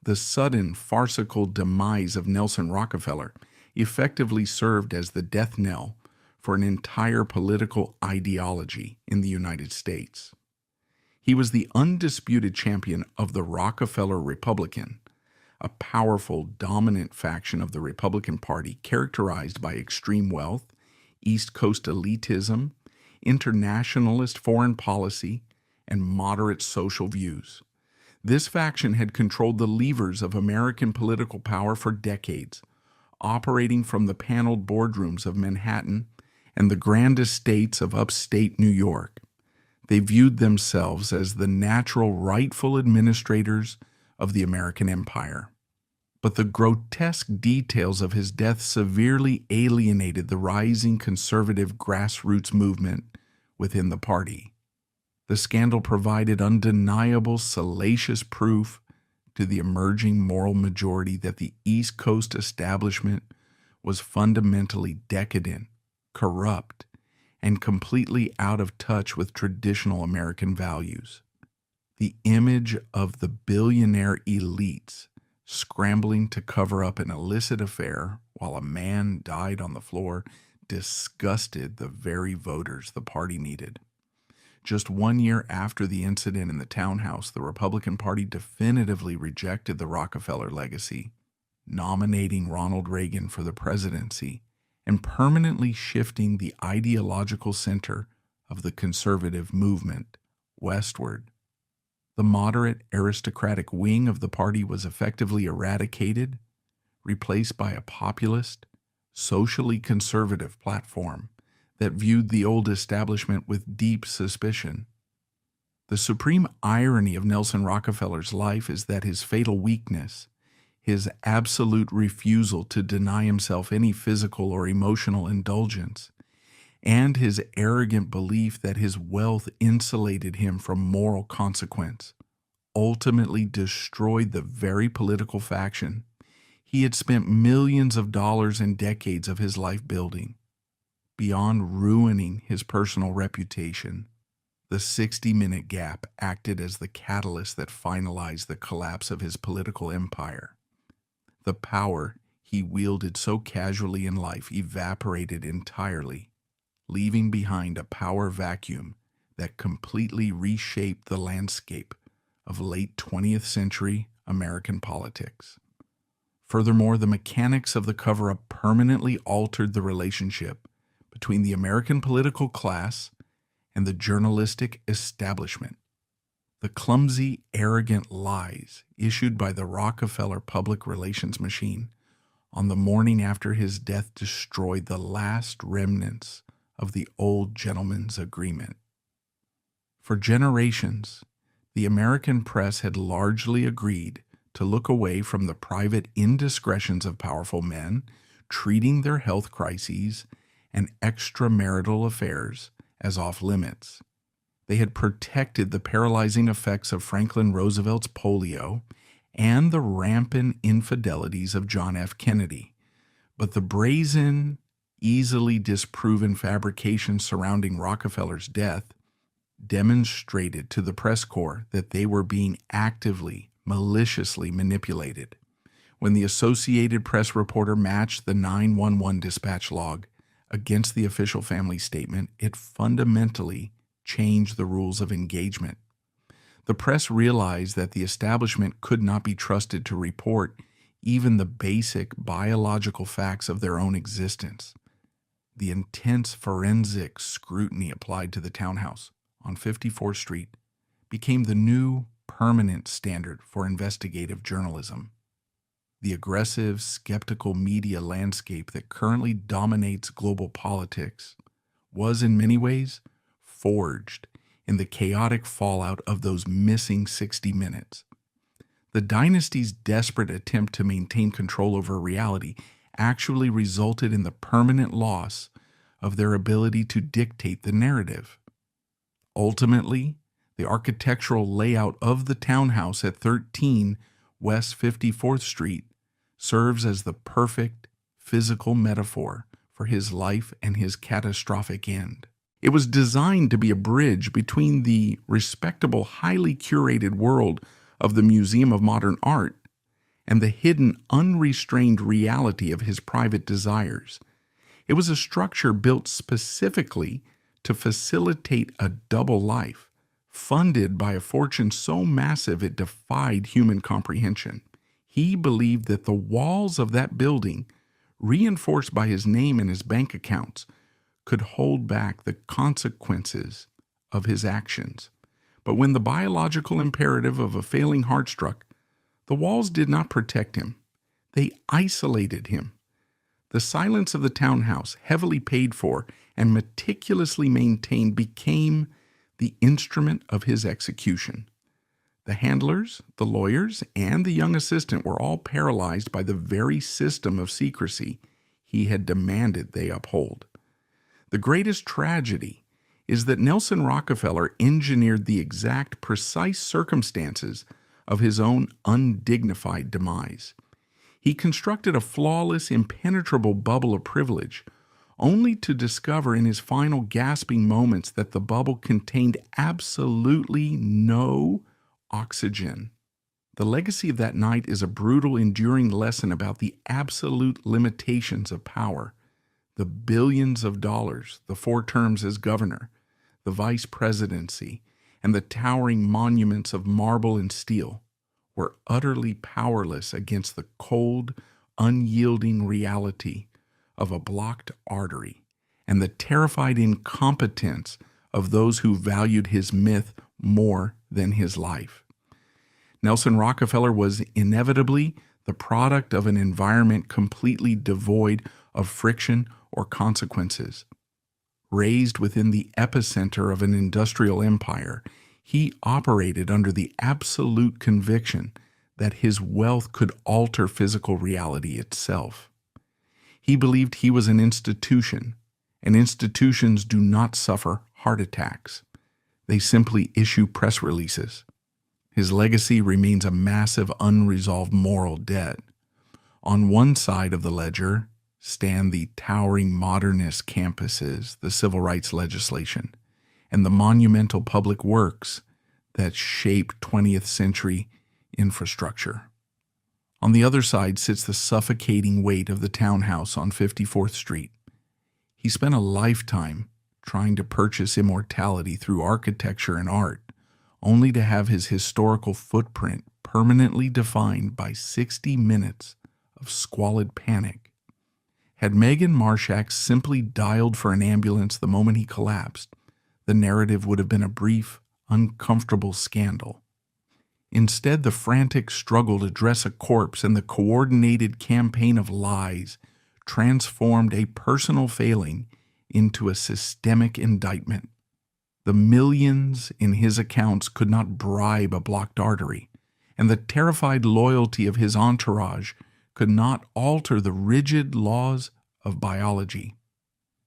The sudden, farcical demise of Nelson Rockefeller effectively served as the death knell for an entire political ideology in the United States. He was the undisputed champion of the Rockefeller Republican, a powerful, dominant faction of the Republican Party characterized by extreme wealth, East Coast elitism, internationalist foreign policy, and moderate social views. This faction had controlled the levers of American political power for decades, operating from the paneled boardrooms of Manhattan and the grand estates of upstate New York. They viewed themselves as the natural, rightful administrators of the American empire. But the grotesque details of his death severely alienated the rising conservative grassroots movement within the party. The scandal provided undeniable, salacious proof to the emerging moral majority that the East Coast establishment was fundamentally decadent, corrupt, and completely out of touch with traditional American values. The image of the billionaire elites scrambling to cover up an illicit affair while a man died on the floor disgusted the very voters the party needed. Just 1 year after the incident in the Townhouse, the Republican Party definitively rejected the Rockefeller legacy, nominating Ronald Reagan for the presidency and permanently shifting the ideological center of the conservative movement westward. The moderate aristocratic wing of the party was effectively eradicated, replaced by a populist, socially conservative platform that viewed the old establishment with deep suspicion. The supreme irony of Nelson Rockefeller's life is that his fatal weakness, his absolute refusal to deny himself any physical or emotional indulgence, and his arrogant belief that his wealth insulated him from moral consequence, ultimately destroyed the very political faction he had spent millions of dollars and decades of his life building. Beyond ruining his personal reputation, the 60-minute gap acted as the catalyst that finalized the collapse of his political empire. The power he wielded so casually in life evaporated entirely, leaving behind a power vacuum that completely reshaped the landscape of late 20th century American politics. Furthermore, the mechanics of the cover-up permanently altered the relationship between the American political class and the journalistic establishment. The clumsy, arrogant lies issued by the Rockefeller public relations machine on the morning after his death destroyed the last remnants of the old gentleman's agreement. For generations, the American press had largely agreed to look away from the private indiscretions of powerful men, treating their health crises and extramarital affairs as off limits. They had protected the paralyzing effects of Franklin Roosevelt's polio and the rampant infidelities of John F. Kennedy. But the brazen easily disproven fabrications surrounding Rockefeller's death demonstrated to the press corps that they were being actively, maliciously manipulated. When the Associated Press reporter matched the 911 dispatch log against the official family statement, it fundamentally changed the rules of engagement. The press realized that the establishment could not be trusted to report even the basic biological facts of their own existence. The intense forensic scrutiny applied to the Townhouse on 54th Street became the new permanent standard for investigative journalism. The aggressive, skeptical media landscape that currently dominates global politics was in many ways forged in the chaotic fallout of those missing 60 minutes. The dynasty's desperate attempt to maintain control over reality actually resulted in the permanent loss of their ability to dictate the narrative. Ultimately, the architectural layout of the townhouse at 13 West 54th Street serves as the perfect physical metaphor for his life and his catastrophic end. It was designed to be a bridge between the respectable, highly curated world of the Museum of Modern Art and the hidden, unrestrained reality of his private desires. It was a structure built specifically to facilitate a double life, funded by a fortune so massive it defied human comprehension. He believed that the walls of that building, reinforced by his name and his bank accounts, could hold back the consequences of his actions. But when the biological imperative of a failing heart struck, the walls did not protect him. They isolated him. The silence of the townhouse, heavily paid for and meticulously maintained, became the instrument of his execution. The handlers, the lawyers, and the young assistant were all paralyzed by the very system of secrecy he had demanded they uphold. The greatest tragedy is that Nelson Rockefeller engineered the exact, precise circumstances of his own undignified demise. He constructed a flawless, impenetrable bubble of privilege, only to discover in his final gasping moments that the bubble contained absolutely no oxygen. The legacy of that night is a brutal, enduring lesson about the absolute limitations of power. The billions of dollars, the 4 terms as governor, the vice presidency, and the towering monuments of marble and steel were utterly powerless against the cold, unyielding reality of a blocked artery and the terrified incompetence of those who valued his myth more than his life. Nelson Rockefeller was inevitably the product of an environment completely devoid of friction or consequences. Raised within the epicenter of an industrial empire, he operated under the absolute conviction that his wealth could alter physical reality itself. He believed he was an institution, and institutions do not suffer heart attacks. They simply issue press releases. His legacy remains a massive unresolved moral debt. On one side of the ledger stand the towering modernist campuses, the civil rights legislation, and the monumental public works that shape 20th century infrastructure. On the other side sits the suffocating weight of the townhouse on 54th Street. He spent a lifetime trying to purchase immortality through architecture and art, only to have his historical footprint permanently defined by 60 minutes of squalid panic. Had Megan Marshack simply dialed for an ambulance the moment he collapsed, the narrative would have been a brief, uncomfortable scandal. Instead, the frantic struggle to dress a corpse and the coordinated campaign of lies transformed a personal failing into a systemic indictment. The millions in his accounts could not bribe a blocked artery, and the terrified loyalty of his entourage could not alter the rigid laws of biology.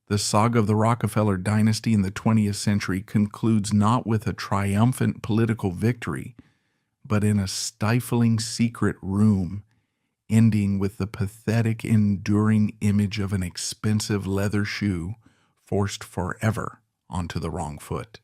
The saga of the Rockefeller dynasty in the 20th century concludes not with a triumphant political victory, but in a stifling secret room ending with the pathetic, enduring image of an expensive leather shoe forced forever onto the wrong foot.